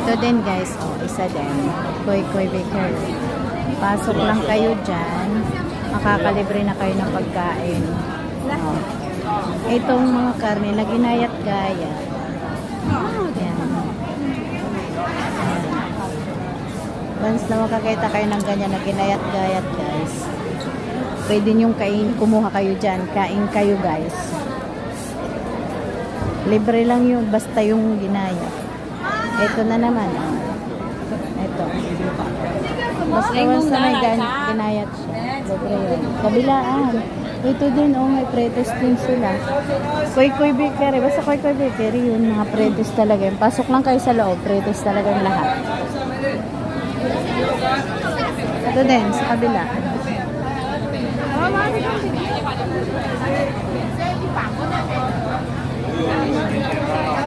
Ito din guys, oh, isa din. Koy Koy Bakery. Pasok lang kayo dyan. Makakalibre na kayo ng pagkain. Oh. Itong mga karne na ginayat-gayat. Yan. Once na makakita kayo ng ganyan na ginayat-gayat guys, pwede nyong kumuha kayo dyan. Kain kayo guys. Libre lang yun, basta yung ginayat. Ito na naman. Ito. Basta once na may ginayat siya. Libre yun. Kabilaan. Ito din, oh, may pretos din sila. Koy Koy Bakery. Basta Koy Koy Bakery yun. Mga pretos talaga yun. Pasok lang kayo sa loob. Pretos talaga yung lahat. Ito din, sa kabila.